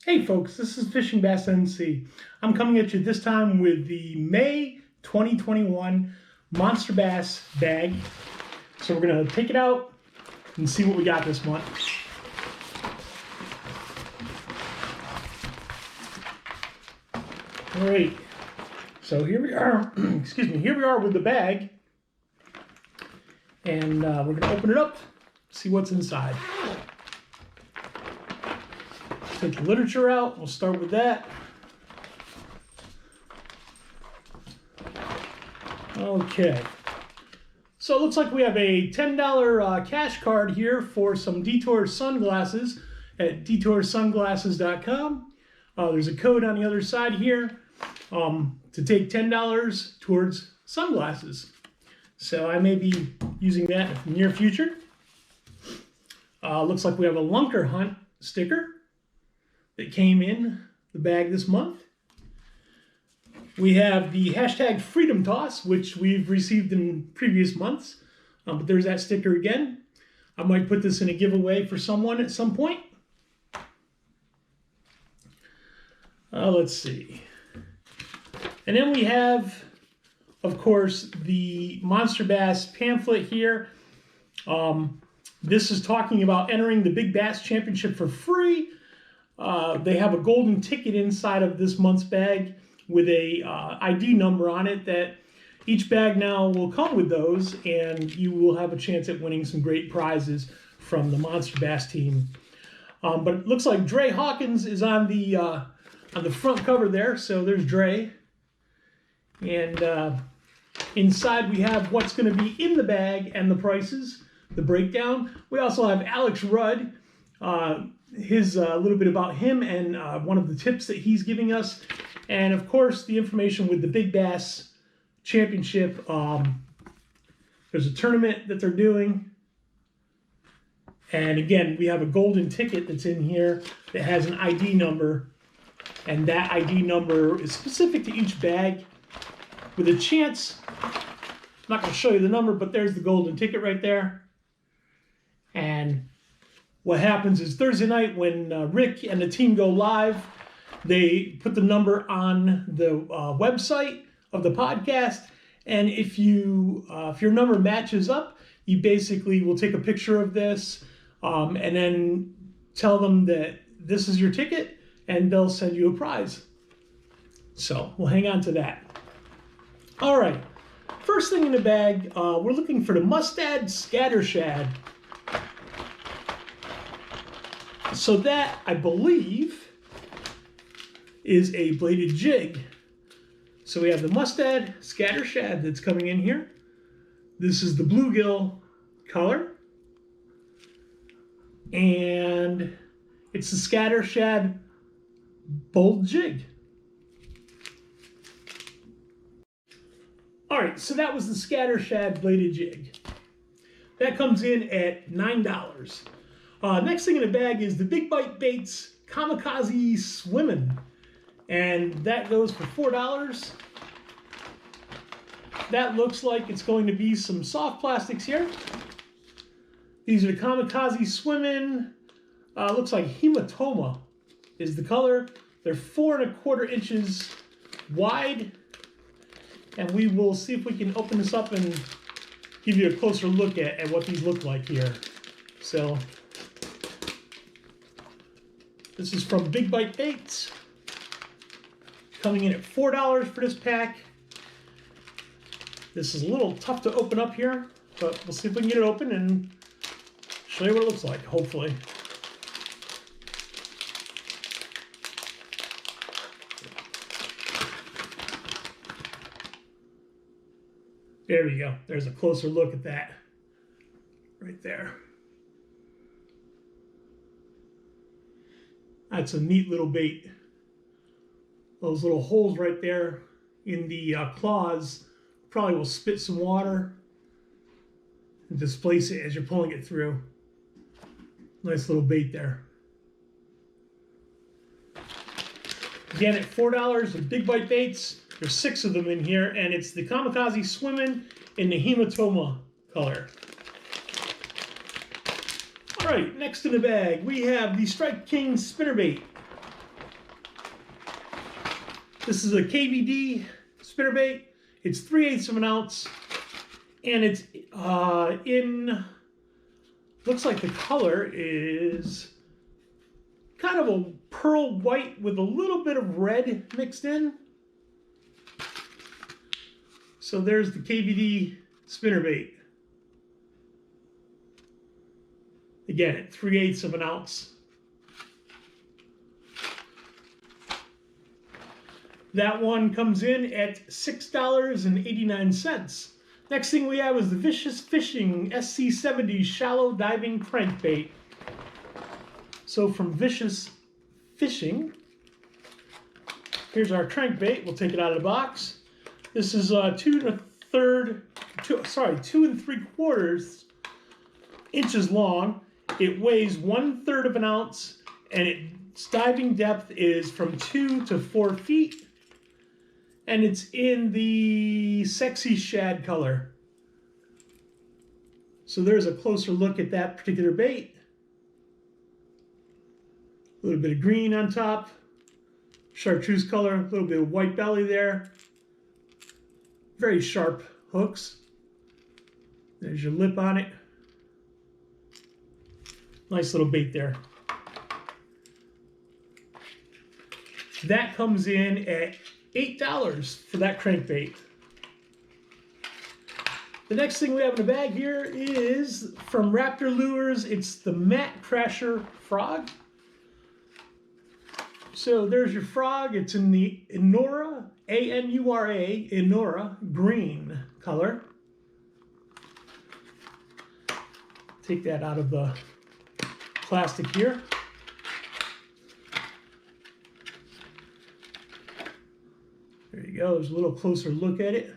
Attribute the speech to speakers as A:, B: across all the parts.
A: Hey folks, this is Fishing Bass NC. I'm coming at you this time with the May 2021 Monster Bass bag. So we're going to take it out and see what we got this month. All right, so here we are, excuse me, here we are with the bag. And we're going to open it up, see what's inside. Take the literature out. We'll start with that. Okay. So it looks like we have a $10 cash card here for some Detour sunglasses at detoursunglasses.com. There's a code on the other side here to take $10 towards sunglasses. So I may be using that in the near future. Looks like we have a Lunker Hunt sticker that came in the bag this month. We have the hashtag Freedom Toss, which we've received in previous months, but there's that sticker again. I might put this in a giveaway for someone at some point. Let's see. And then we have, of course, the Monster Bass pamphlet here. This is talking about entering the Big Bass Championship for free. They have a golden ticket inside of this month's bag with a ID number on it that each bag now will come with those, and you will have a chance at winning some great prizes from the Monster Bass team. But it looks like Dre Hawkins is on the front cover there, so there's Dre. And inside we have what's going to be in the bag and the prices, the breakdown. We also have Alex Rudd. His a little bit about him and one of the tips that he's giving us, and of course the information with the Big Bass Championship. There's a tournament that they're doing, and again we have a golden ticket that's in here that has an ID number, and that ID number is specific to each bag with a chance. I'm not going to show you the number, but there's the golden ticket right there. And what happens is Thursday night when Rick and the team go live, they put the number on the website of the podcast, and if your number matches up, you basically will take a picture of this and then tell them that this is your ticket, and they'll send you a prize. So we'll hang on to that. All right, first thing in the bag, we're looking for the Mustad Scatter Shad. So that, I believe, is a bladed jig. So we have the Mustad Scatter Shad that's coming in here. This is the bluegill color. And it's the Scatter Shad bold jig. All right, so that was the Scatter Shad bladed jig. That comes in at $9. Next thing in the bag is the Big Bite Baits Kamikaze Swimmin', and that goes for $4. That looks like it's going to be some soft plastics here. These are the Kamikaze Swimmin'. Looks like hematoma is the color. They're 4 1/4 inches wide, and we will see if we can open this up and give you a closer look at what these look like here. So this is from Big Bite Baits, coming in at $4 for this pack. This is a little tough to open up here, but we'll see if we can get it open and show you what it looks like, hopefully. There we go. There's a closer look at that right there. That's a neat little bait. Those little holes right there in the claws probably will spit some water and displace it as you're pulling it through. Nice little bait there. Again, at $4 with Big Bite Baits. There's 6 of them in here, and it's the Kamikaze Swimmin' in the hematoma color. All right, next in the bag, we have the Strike King spinnerbait. This is a KVD spinnerbait. It's 3/8 of an ounce, and it's looks like the color is kind of a pearl white with a little bit of red mixed in. So there's the KVD spinnerbait. Again, at 3/8 of an ounce. That one comes in at $6.89. Next thing we have is the Vicious Fishing SC70 Shallow Diving Crankbait. So from Vicious Fishing, here's our crankbait. We'll take it out of the box. This is 2 3/4 inches long. It weighs 1/3 of an ounce, and its diving depth is from 2 to 4 feet. And it's in the sexy shad color. So there's a closer look at that particular bait. A little bit of green on top, chartreuse color, a little bit of white belly there. Very sharp hooks. There's your lip on it. Nice little bait there. That comes in at $8 for that crankbait. The next thing we have in the bag here is from Raptor Lures. It's the Matte Crasher Frog. So there's your frog. It's in the Anura, A-N-U-R-A, Anura green color. Take that out of the plastic here. There you go. There's a little closer look at it.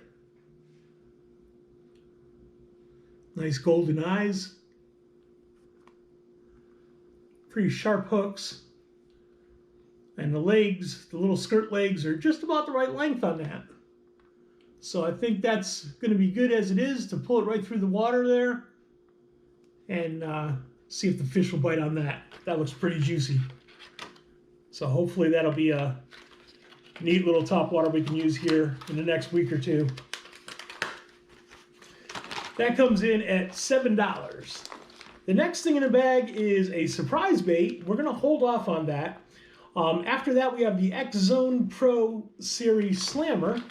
A: Nice golden eyes. Pretty sharp hooks. And the legs, the little skirt legs, are just about the right length on that. So I think that's going to be good as it is to pull it right through the water there. And see if the fish will bite on that. That looks pretty juicy. So hopefully that'll be a neat little topwater we can use here in the next week or two. That comes in at $7. The next thing in the bag is a surprise bait. We're going to hold off on that. After that, we have the X Zone Pro Series Slammer.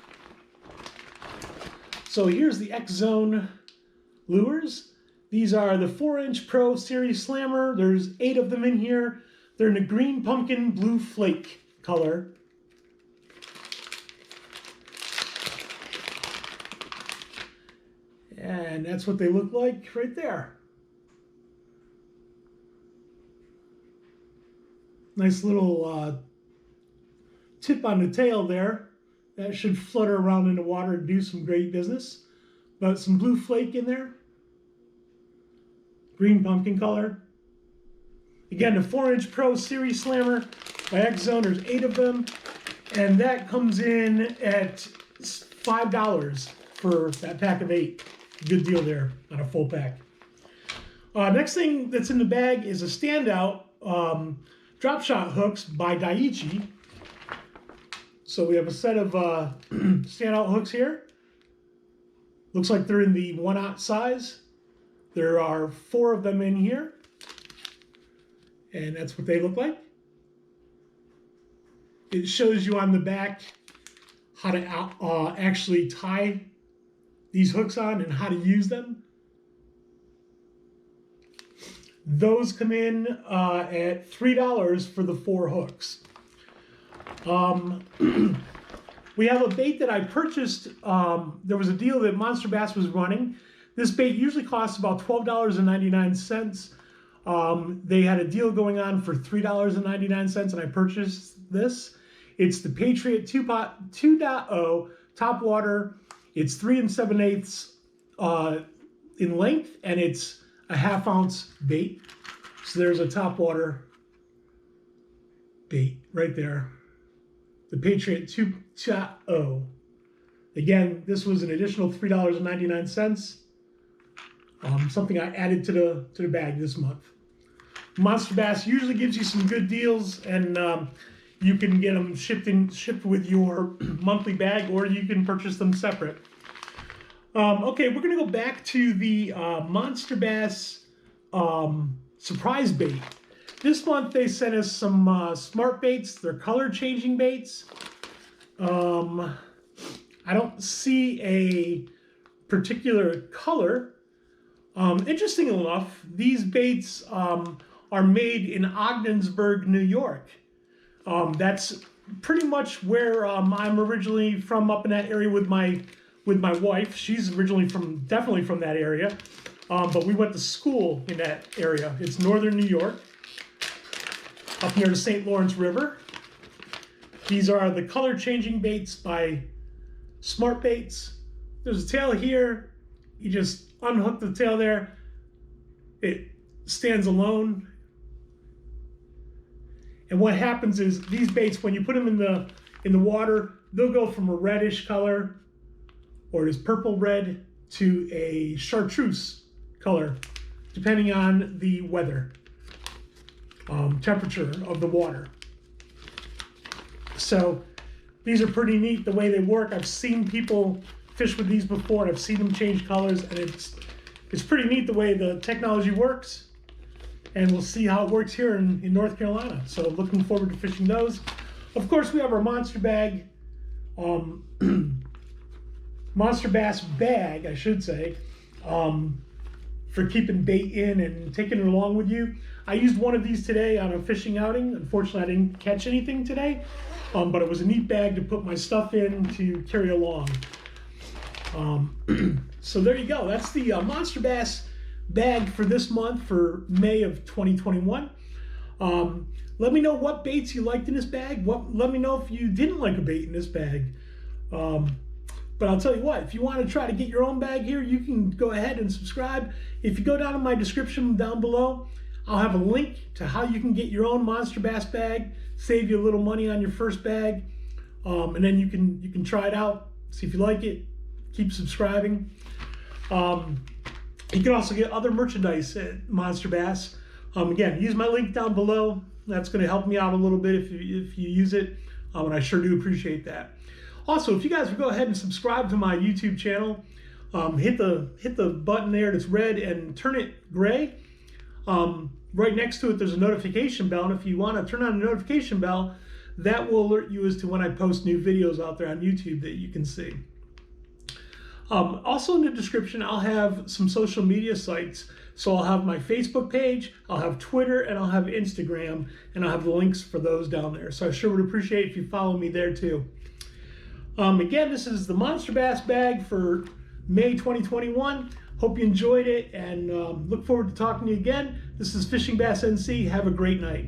A: So here's the X Zone lures. These are the 4-inch Pro Series Slammer. There's 8 of them in here. They're in a green pumpkin blue flake color. And that's what they look like right there. Nice little tip on the tail there. That should flutter around in the water and do some great business. But some blue flake in there. Green pumpkin color. Again, the 4-inch Pro Series Slammer by X Zone. There's 8 of them. And that comes in at $5 for that pack of 8. Good deal there on a full pack. Next thing that's in the bag is a standout drop shot hooks by Daiichi. So we have a set of standout hooks here. Looks like they're in the 1/0 size. There are 4 of them in here. And that's what they look like. It shows you on the back how to actually tie these hooks on and how to use them. Those come in at $3 for the 4 hooks. We have a bait that I purchased. There was a deal that Monsterbass was running. This bait usually costs about $12.99. They had a deal going on for $3.99, and I purchased this. It's the Patriot 2.0 Topwater. It's 3 7/8 in length, and it's a 1/2 ounce bait. So there's a topwater bait right there. The Patriot 2.0. Again, this was an additional $3.99. Something I added to the bag this month. Monsterbass usually gives you some good deals, and you can get them shipped with your monthly bag, or you can purchase them separate. Okay, we're gonna go back to the Monsterbass surprise bait. This month they sent us some smart baits. They're color changing baits. I don't see a particular color. Interesting enough, these baits are made in Ogdensburg, New York. That's pretty much where I'm originally from, up in that area with my wife. She's originally definitely from that area, but we went to school in that area. It's northern New York, up near the St. Lawrence River. These are the color changing baits by Smart Baits. There's a tail here. You just unhook the tail there. It stands alone. And what happens is these baits, when you put them in the water, they'll go from a reddish color, or this purple red, to a chartreuse color, depending on the weather, temperature of the water. So these are pretty neat the way they work. I've seen people fish with these before, and I've seen them change colors, and it's pretty neat the way the technology works. And we'll see how it works here in North Carolina. So looking forward to fishing those. Of course, we have our monster bag, monster bass bag, I should say, for keeping bait in and taking it along with you. I used one of these today on a fishing outing. Unfortunately, I didn't catch anything today, but it was a neat bag to put my stuff in to carry along. So there you go. That's the Monster Bass bag for this month, for May of 2021. Let me know what baits you liked in this bag. Let me know if you didn't like a bait in this bag. But I'll tell you what, if you want to try to get your own bag here, you can go ahead and subscribe. If you go down in my description down below, I'll have a link to how you can get your own Monster Bass bag, save you a little money on your first bag, and then you can try it out, see if you like it, keep subscribing. You can also get other merchandise at Monster Bass. Again, use my link down below. That's going to help me out a little bit if you use it, and I sure do appreciate that. Also, if you guys would go ahead and subscribe to my YouTube channel, hit the button there that's red and turn it gray. Right next to it, there's a notification bell, and if you want to turn on the notification bell, that will alert you as to when I post new videos out there on YouTube that you can see. Also in the description, I'll have some social media sites. So I'll have my Facebook page, I'll have Twitter, and I'll have Instagram, and I'll have the links for those down there. So I sure would appreciate if you follow me there too. Again, this is the Monster Bass bag for May 2021. Hope you enjoyed it, and look forward to talking to you again. This is Fishing Bass NC. Have a great night.